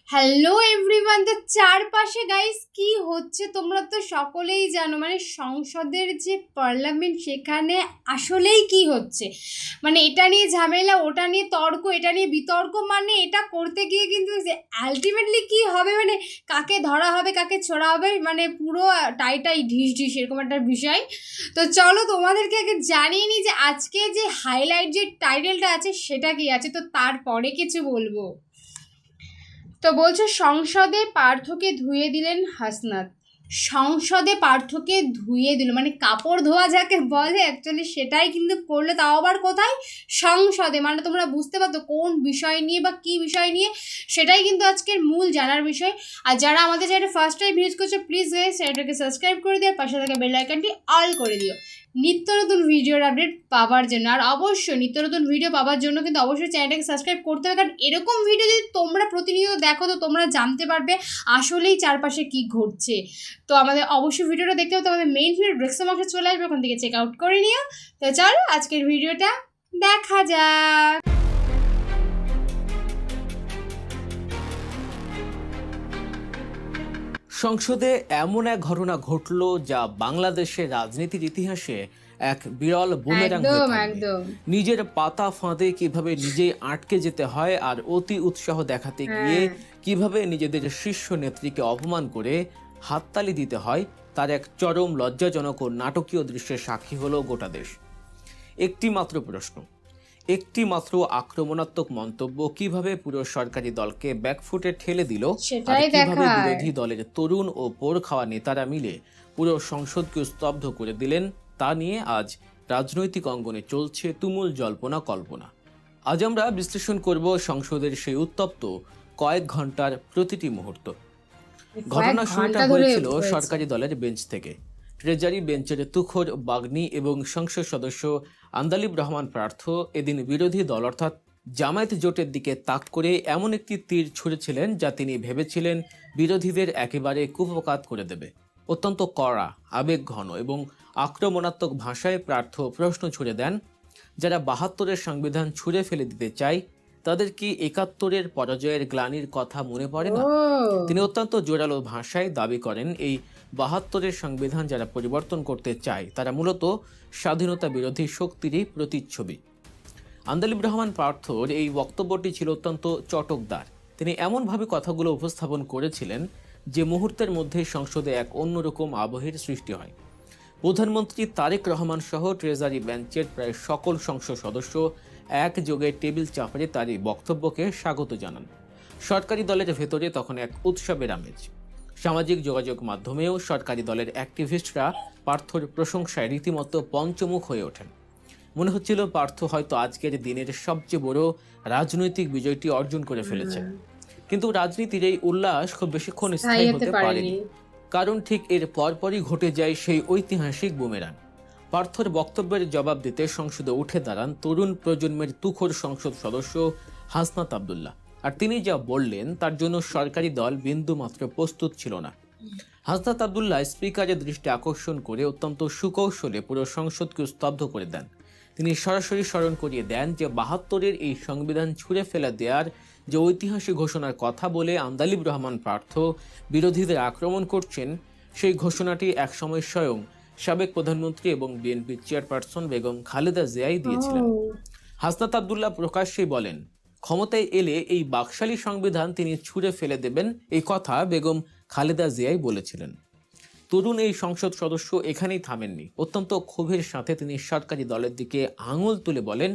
Hello everyone, তো চারপাশে guys কি হচ্ছে তোমরা তো সকলেই জানো। মানে সংসদের যে পার্লামেন্ট সেখানে আসলেই কি হচ্ছে, মানে এটা নিয়ে ঝামেলা, ওটা নিয়ে তর্ক, এটা নিয়ে বিতর্ক। মানে এটা করতে গিয়ে কিন্তু আলটিমেটলি কি হবে, মানে কাকে ধরা হবে কাকে ছোড়া হবে, মানে পুরো টাইটাই ঢিস ঢিস এরকম একটা বিষয়। তো চলো তোমাদেরকে আগে জানিয়ে নিই যে আজকে যে হাইলাইট যে টাইটেলটা আছে সেটা কি আছে, তো তারপরে কিছু বলবো। তো বলছে সংসদে পার্থকে ধুয়ে দিলেন হাসনাত। সংসদে পার্থকে ধুয়ে দিল, মানে কাপড় ধোয়া যাকে বলে অ্যাকচুয়ালি সেটাই কিন্তু করলো, তাও আবার কোথায়, সংসদে। মানে তোমরা বুঝতে পারতো কোন বিষয় নিয়ে বা কী বিষয় নিয়ে, সেটাই কিন্তু আজকের মূল জানার বিষয়। আর যারা আমাদের চ্যানেলে ফার্স্ট টাইম ভিজিট করছো প্লিজ চ্যানেলটাকে সাবস্ক্রাইব করে দিও, পাশে থাকা বেল আইকনটি অল করে দিও নিত্য নতুন ভিডিওর আপডেট পাওয়ার জন্য। আর অবশ্যই নিত্য নতুন ভিডিও পাওয়ার জন্য কিন্তু অবশ্যই চ্যানেলটাকে সাবস্ক্রাইব করতে হবে, কারণ এরকম ভিডিও যদি তোমরা প্রতিনিয়ত দেখো তো তোমরা জানতে পারবে আসলেই চারপাশে কি ঘটছে। তো আমাদের অবশ্যই ভিডিওটা দেখতে হবে, তো আমাদের মেইন ভিডিও ডেসক্রিপশন বক্সে চলে আসবে, ওখান থেকে চেক আউট করে নিও। তো চলো আজকের ভিডিওটা দেখা যাক। সংসদে এমন এক ঘটনা ঘটল যা বাংলাদেশের রাজনীতির ইতিহাসে এক বিরল বুমেরাং হয়ে একদম থাকবে। একদম নিজের পাতা ফাঁদে কিভাবে নিজেই আটকে যেতে হয় আর অতি উৎসাহ দেখাতে গিয়ে কিভাবে নিজেদের শীর্ষ নেত্রীকে অপমান করে হাততালি দিতে হয় তার এক চরম লজ্জাজনক ও নাটকীয় দৃশ্যের সাক্ষী হলো গোটা দেশ। একটি মাত্র প্রশ্ন, একটি মাত্র আক্রমণাত্মক মন্তব্য কিভাবে পুরো সরকারি দলকে ব্যাকফুটে ঠেলে দিল, আর সেটাই কিভাবে দেখায়। বিরোধী দলের তরুণ ও পোড় খাওয়া নেতারা মিলে পুরো সংসদকে স্তব্ধ করে দিলেন, তা নিয়ে আজ রাজনৈতিক অঙ্গনে চলছে তুমুল জল্পনা কল্পনা। আজ আমরা বিশ্লেষণ করব সংসদের সেই উত্তপ্ত কয়েক ঘন্টার প্রতিটি মুহূর্ত। ঘটনা শুরুটা হয়েছিল সরকারি দলের বেঞ্চ থেকে। ট্রেজারি বেঞ্চের তুখোর বাগনি এবং সংসদ সদস্য আন্দালিব রহমান পার্থ এদিন বিরোধী দল অর্থাৎ জামায়াত জোটের দিকে তাক করে এমন একটি তীর ছুঁড়েছিলেন যা তিনি ভেবেছিলেন বিরোধীদের একেবারে কুপকাত করে দেবে। অত্যন্ত কড়া, আবেগঘন এবং আক্রমণাত্মক ভাষায় পার্থ প্রশ্ন ছুড়ে দেন, যারা ৭২-এর সংবিধান ছুঁড়ে ফেলে দিতে চায় তাদের কি ৭১-এর পরাজয়ের গ্লানির কথা মনে পড়ে না? তিনি অত্যন্ত জোরালো ভাষায় দাবি করেন এই ৭২-এর সংবিধান যারা পরিবর্তন করতে চায় তারা মূলত স্বাধীনতা বিরোধী শক্তিরই প্রতিচ্ছবি। আন্দালিব রহমান পার্থর এই বক্তব্যটি ছিল অত্যন্ত চটকদার। তিনি এমনভাবে কথাগুলো উপস্থাপন করেছিলেন যে মুহূর্তের মধ্যে সংসদে এক অন্যরকম আবহের সৃষ্টি হয়। প্রধানমন্ত্রী তারেক রহমান সহ ট্রেজারি বেঞ্চের প্রায় সকল সংসদ সদস্য একযোগে টেবিল চাপড়ে তার এই বক্তব্যকে স্বাগত জানান। সরকারি দলের ভেতরে তখন এক উৎসবের আমেজ। সামাজিক যোগাযোগ মাধ্যমেও সরকারি দলের অ্যাক্টিভিস্টরা পার্থর প্রশংসায় রীতিমতো পঞ্চমুখ হয়ে ওঠেন। মনে হচ্ছিল পার্থ হয়তো আজকের দিনের সবচেয়ে বড় রাজনৈতিক বিজয়টি অর্জন করে ফেলেছে। কিন্তু রাজনীতির এই উল্লাস খুব বেশিক্ষণ স্থায়ী হতে পারেনি, কারণ ঠিক এর পরপরই ঘটে যায় সেই ঐতিহাসিক বুমেরাং। পার্থর বক্তব্যের জবাব দিতে সংসদে উঠে দাঁড়ান তরুণ প্রজন্মের তুখোর সংসদ সদস্য হাসনাত আবদুল্লাহ। আর তিনি যা বললেন তার জন্য সরকারি দল বিন্দুমাত্র প্রস্তুত ছিল না। হাসনাত আবদুল্লাহ স্পিকারের দৃষ্টি আকর্ষণ করে অত্যন্ত সুকৌশলে পুরো সংসদকে স্তব্ধ করে দেন। তিনি সরাসরি স্মরণ করিয়ে দেন যে ৭২-এর এই সংবিধান ছুঁড়ে ফেলে দেওয়ার যে ঐতিহাসিক ঘোষণার কথা বলে আন্দালিব রহমান পার্থ বিরোধীদের আক্রমণ করছেন, সেই ঘোষণাটি একসময় স্বয়ং সাবেক প্রধানমন্ত্রী এবং বিএনপির চেয়ারপারসন বেগম খালেদা জিয়াই দিয়েছিলেন। হাসনাত আবদুল্লাহ প্রকাশ্যেই বলেন, ক্ষমতায় এলে এই বাকশালী সংবিধান তিনি ছুঁড়ে ফেলে দেবেন, এই কথা বেগম খালেদা জিয়াই বলেছিলেন। তরুণ এই সংসদ সদস্য এখানেই থামেননি। অত্যন্ত ক্ষোভের সাথে তিনি সরকারি দলের দিকে আঙুল তুলে বলেন,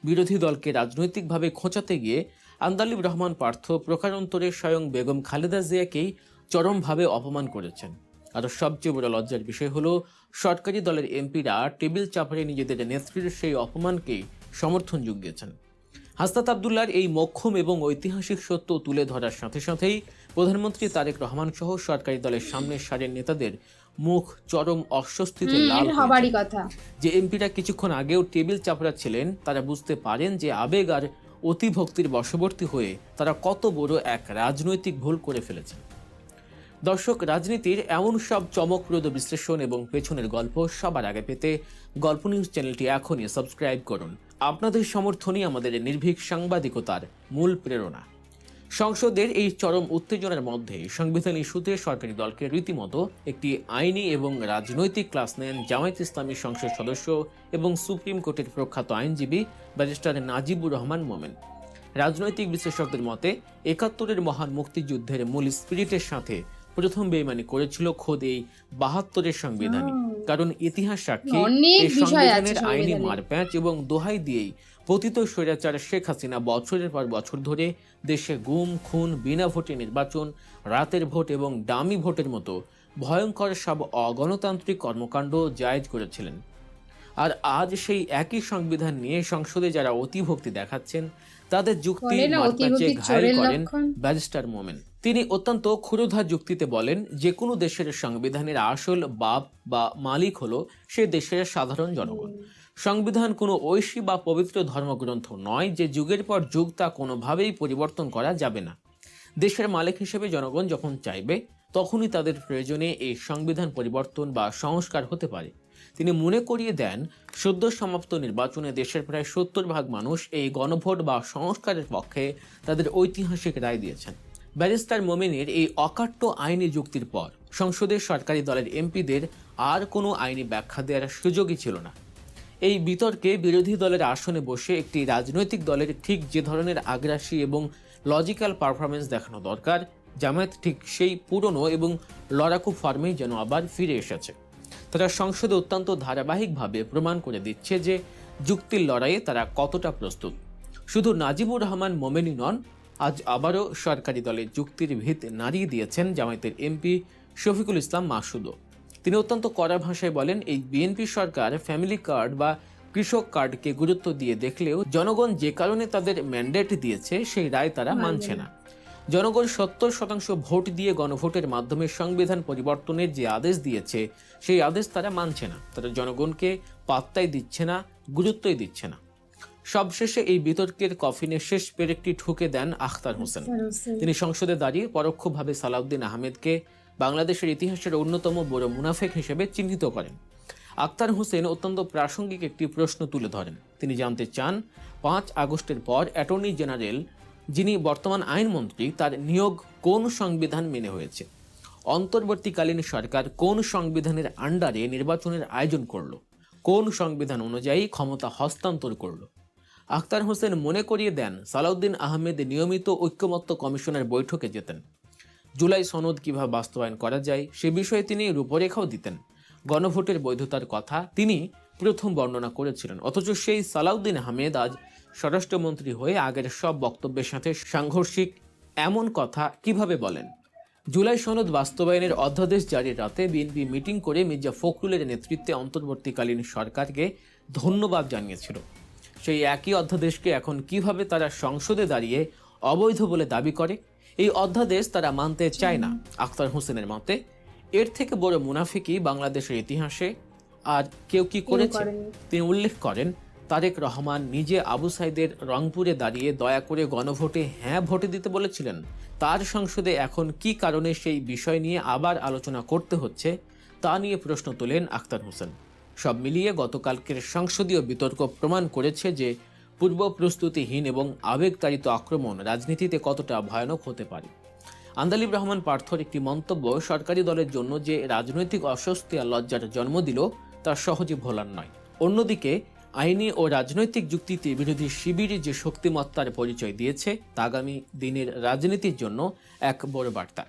বিরোধী দলকে রাজনৈতিকভাবে খোঁচাতে গিয়ে আন্দালিব রহমান পার্থ প্রকারান্তরে স্বয়ং বেগম খালেদা জিয়াকেই চরমভাবে অপমান করেছেন। আর সবচেয়ে বড় লজ্জার বিষয় হলো সরকারি দলের এমপিরা টেবিল চাপড়ে নিজেদের নেত্রীর সেই অপমানকেই সমর্থন জুগিয়েছেন। হাসনাত আবদুল্লাহর এই মোক্ষম এবং ঐতিহাসিক সত্য তুলে ধরার সাথে সাথেই প্রধানমন্ত্রী তারেক রহমান সহ সরকারি দলের সামনের সারির নেতাদের মুখ চরম অস্বস্তিতে লাল হয়ে যায়। যে এমপিরা কিছুক্ষণ আগেও টেবিল চাপড়া ছিলেন তারা বুঝতে পারেন যে আবেগ আর অতিভক্তির বশবর্তী হয়ে তারা কত বড় এক রাজনৈতিক ভুল করে ফেলেছে। দর্শক, রাজনীতির এমন সব চমকপ্রদ বিশ্লেষণ এবং পেছনের গল্প সবার আগে পেতে গল্প নিউজ চ্যানেলটি এখনই সাবস্ক্রাইব করুন। আপনাদের সমর্থনই আমাদের নির্ভীক সাংবাদিকতার মূল প্রেরণা। সংসদের এই চরম উত্তেজনার মধ্যে সংবিধান ইস্যুতে সরকারি দলকে রীতিমতো একটি আইনি এবং রাজনৈতিক ক্লাস নেন জামায়াত ইসলামী সংসদ সদস্য এবং সুপ্রিম কোর্টের প্রখ্যাত আইনজীবী ব্যারিস্টার নাজিবুর রহমান মোমেন। রাজনৈতিক বিশ্লেষকদের মতে ৭১-এর মহান মুক্তিযুদ্ধের মূল স্পিরিটের সাথে প্রথম বেইমানি করেছিল খোদ এই ৭২-এর সংবিধানই। কারণ ইতিহাস সাক্ষী অনেক এই বিষয় আছে সংবিধানের আইনি সংবিধানে। মারপ্যাঁচ এবং দোহাই দিয়েই পতিত স্বৈরাচার শেখ হাসিনা বছরের পর বছর ধরে দেশে গুম খুন, বিনা ভোটে নির্বাচন, রাতের ভোট এবং ডামি ভোটের মতো ভয়ঙ্কর সব অগণতান্ত্রিক কর্মকাণ্ড জায়েজ করেছিলেন। আর আজ সেই একই সংবিধান নিয়ে সংসদে যারা অতিভক্তি দেখাচ্ছেন তাদের যুক্তি বলে না, মারপ্যাঁচে অতিভক্তি ঘায়েল চোরের করেন লক্ষণ। ব্যারিস্টার মোমেন। তিনি অত্যন্ত ক্ষুরোধা যুক্তিতে বলেন, যে কোনো দেশের সংবিধানের আসল বাপ বা মালিক হলো সে দেশের সাধারণ জনগণ। সংবিধান কোনো ঐশী বা পবিত্র ধর্মগ্রন্থ নয় যে যুগের পর যুগ তা কোনোভাবেই পরিবর্তন করা যাবে না। দেশের মালিক হিসেবে জনগণ যখন চাইবে তখনই তাদের প্রয়োজনে এই সংবিধান পরিবর্তন বা সংস্কার হতে পারে। তিনি মনে করিয়ে দেন, সদ্য সমাপ্ত নির্বাচনে দেশের প্রায় ৭০% মানুষ এই গণভোট বা সংস্কারের পক্ষে তাদের ঐতিহাসিক রায় দিয়েছেন। ব্যারিস্টার মোমেনের এই অকাট্য আইনি যুক্তির পর সংসদের সরকারি দলের এমপিদের আর কোনো আইনি ব্যাখ্যা দেওয়ার সুযোগই ছিল না। এই বিতর্কে বিরোধী দলের আসনে বসে একটি রাজনৈতিক দলের ঠিক যে ধরনের আগ্রাসী এবং লজিক্যাল পারফরমেন্স দেখানো দরকার, জামায়াত ঠিক সেই পুরনো এবং লড়াকু ফর্মেই যেন আবার ফিরে এসেছে। তারা সংসদে অত্যন্ত ধারাবাহিকভাবে প্রমাণ করে দিচ্ছে যে যুক্তির লড়াইয়ে তারা কতটা প্রস্তুত। শুধু নাজিবুর রহমান মোমেনই নন, আজ আবারও সরকারি দলের যুক্তির ভিত নাড়িয়ে দিয়েছেন জামায়াতের এমপি শফিকুল ইসলাম মাসুদও। তিনি অত্যন্ত কড়া ভাষায় বলেন, এই বিএনপি সরকার ফ্যামিলি কার্ড বা কৃষক কার্ডকে গুরুত্ব দিয়ে দেখলেও জনগণ যে কারণে তাদের ম্যান্ডেট দিয়েছে সেই রায় তারা মানছে না। জনগণ ৭০% ভোট দিয়ে গণভোটের মাধ্যমে সংবিধান পরিবর্তনের যে আদেশ দিয়েছে সেই আদেশ তারা মানছে না। তারা জনগণকে পাত্তাই দিচ্ছে না, গুরুত্বই দিচ্ছে না। সবশেষে এই বিতর্কের কফিনে শেষ পেরেকটি ঠুকে দেন আখতার হোসেন। তিনি সংসদে দাঁড়িয়ে পরোক্ষভাবে সালাউদ্দিন আহমেদকে বাংলাদেশের ইতিহাসের অন্যতম বড় মুনাফেক হিসেবে চিহ্নিত করেন। আখতার হোসেন অত্যন্ত প্রাসঙ্গিক একটি প্রশ্ন তুলে ধরেন। তিনি জানতে চান, ৫ আগস্টের পর অ্যাটর্নি জেনারেল যিনি বর্তমান আইনমন্ত্রী তার নিয়োগ কোন সংবিধান মেনে হয়েছে? অন্তর্বর্তীকালীন সরকার কোন সংবিধানের আন্ডারে নির্বাচনের আয়োজন করলো? কোন সংবিধান অনুযায়ী ক্ষমতা হস্তান্তর করলো? আখতার হোসেন মনে করিয়ে দেন, সালাউদ্দিন আহমেদ নিয়মিত ঐক্যমত্য কমিশনের বৈঠকে যেতেন। জুলাই সনদ কিভাবে বাস্তবায়ন করা যায় সে বিষয়ে তিনি রূপরেখাও দিতেন। গণভোটের বৈধতার কথা তিনি প্রথম বর্ণনা করেছিলেন। অথচ সেই সালাউদ্দিন আহমেদ আজ স্বরাষ্ট্রমন্ত্রী হয়ে আগের সব বক্তব্যের সাথে সাংঘর্ষিক এমন কথা কিভাবে বলেন? জুলাই সনদ বাস্তবায়নের অধ্যাদেশ জারির রাতে বিএনপি মিটিং করে মির্জা ফখরুলের নেতৃত্বে অন্তর্বর্তীকালীন সরকারকে ধন্যবাদ জানিয়েছিল। সেই একই অধ্যাদেশকে এখন কিভাবে তারা সংসদে দাঁড়িয়ে অবৈধ বলে দাবি করে? এই অধ্যাদেশ তারা মানতে চায় না। আখতার হোসেনের মতে এর থেকে বড় মুনাফিকি বাংলাদেশের ইতিহাসে আর কেউ কি করেছে? তিনি উল্লেখ করেন, তারেক রহমান নিজে আবু সাইদের রংপুরে দাঁড়িয়ে দয়া করে গণভোটে হ্যাঁ ভোটে দিতে বলেছিলেন। তার সংসদে এখন কি কারণে সেই বিষয় নিয়ে আবার আলোচনা করতে হচ্ছে তা নিয়ে প্রশ্ন তোলেন আখতার হোসেন। সব মিলিয়ে গতকালকের সংসদীয় বিতর্ক প্রমাণ করেছে যে পূর্ব প্রস্তুতিহীন এবং আবেগতাড়িত আক্রমণ রাজনীতিতে কতটা ভয়ানক হতে পারে। আন্দালিব রহমান পার্থর একটি মন্তব্য সরকারি দলের জন্য যে রাজনৈতিক অস্বস্তি আর লজ্জার জন্ম দিল তা সহজে ভোলার নয়। অন্যদিকে আইনি ও রাজনৈতিক যুক্তিতে বিরোধী শিবির যে শক্তিমত্তার পরিচয় দিয়েছে তা আগামী দিনের রাজনীতির জন্য এক বড় বার্তা।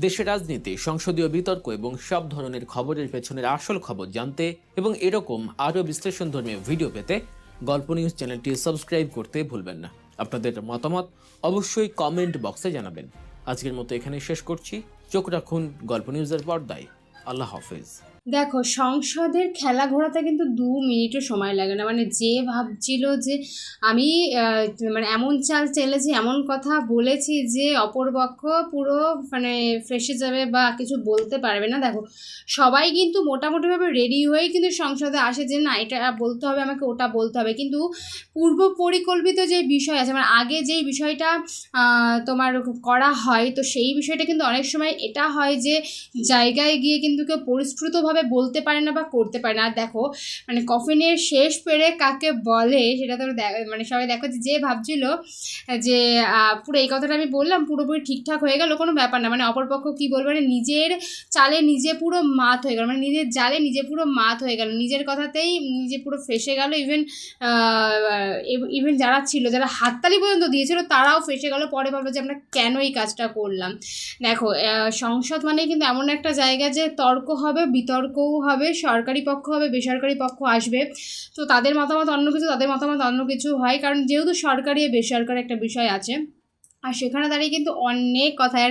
দেশের রাজনীতি, সংসদীয় বিতর্ক এবং সব ধরনের খবরের পেছনের আসল খবর জানতে এবং এরকম আরও বিশ্লেষণধর্মী ভিডিও পেতে গল্প নিউজ চ্যানেলটি সাবস্ক্রাইব করতে ভুলবেন না। আপনাদের মতামত অবশ্যই কমেন্ট বক্সে জানাবেন। আজকের মতো এখানে শেষ করছি। চোখ রাখুন গল্প নিউজের পর্দায়। আল্লাহ হাফেজ। দেখো, সংসদের খেলা ঘোরাতে কিন্তু 2 মিনিটও সময় লাগে না। মানে যে ভাবছিল যে আমি মানে এমন চাল চেলেছি, এমন কথা বলেছি যে অপরপক্ষ পুরো মানে ফেসে যাবে বা কিছু বলতে পারবে না। দেখো, সবাই কিন্তু মোটামুটিভাবে রেডি হয়েই কিন্তু সংসদে আসে যে না এটা বলতে হবে, আমাকে ওটা বলতে হবে। কিন্তু পূর্ব পরিকল্পিত যে বিষয় আছে, মানে আগে যেই বিষয়টা তোমার করা হয়, তো সেই বিষয়টা কিন্তু অনেক সময় এটা হয় যে জায়গায় গিয়ে কিন্তু কেউ পরিস্ফুটভাবে ঠিকঠাকভাবে বলতে পারে না বা করতে পারে না। আর দেখো মানে কফিনের শেষ পেরে কাকে বলে সেটা তো মানে সবাই দেখো যে ভাবছিল যে পুরো এই কথাটা আমি বললাম পুরোপুরি ঠিকঠাক হয়ে গেল, কোনো ব্যাপার না, মানে অপরপক্ষ কী বলবে, মানে নিজের চালে নিজে পুরো মাত হয়ে গেল, মানে নিজের জালে নিজে পুরো মাত হয়ে গেল, নিজের কথাতেই নিজে পুরো ফেসে গেল। ইভেন যারা ছিল, যারা হাততালি পর্যন্ত দিয়েছিল তারাও ফেসে গেল। পরে ভাবলো যে আমরা কেন এই কাজটা করলাম। দেখো সংসদ মানে কিন্তু এমন একটা জায়গা যে তর্ক হবে, বিতর্কও হবে, সরকারি পক্ষ হবে, বেসরকারি পক্ষ আসবে, তো তাদের মতামত অন্য কিছু, তাদের মতামত অন্য কিছু হয়, কারণ যেহেতু সরকারি বেসরকারি একটা বিষয় আছে। আর সেখানে দাঁড়িয়ে কিন্তু অনেক কথার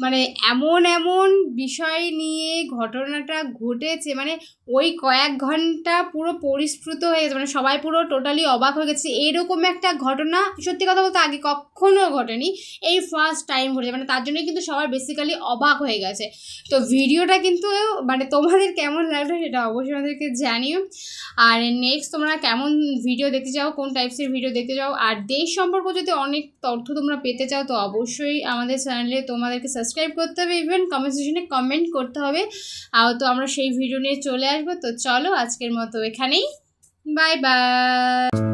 মানে এমন এমন বিষয় নিয়ে ঘটনাটা ঘটেছে, মানে ওই কয়েক ঘন্টা পুরো পরিস্ফুট হয়ে গেছে, মানে সবাই পুরো টোটালি অবাক হয়ে গেছে। এরকম একটা ঘটনা সত্যি কথা বলতে আগে কখনো ঘটেনি, এই ফার্স্ট টাইম ঘটেছে, মানে তার জন্যই কিন্তু সবাই বেসিক্যালি অবাক হয়ে গেছে। তো ভিডিওটা কিন্তু মানে তোমাদের কেমন লাগলো সেটা অবশ্যই আমাদেরকে জানিও। আর নেক্সট তোমরা কেমন ভিডিও দেখতে চাও, কোন টাইপসের ভিডিও দেখতে চাও, আর দেশ সম্পর্কে যদি অনেক তথ্য তোমরা পেতে চাও তো অবশ্যই আমাদের চ্যানেলে তোমাদেরকে সাবস্ক্রাইব করতে হবে, ইভেন কমেন্ট সেকশনে কমেন্ট করতে হবে। আর তো আমরা সেই ভিডিও নিয়ে চলে আসবো। তো চলো আজকের মতো এখানেই, বাই বাই।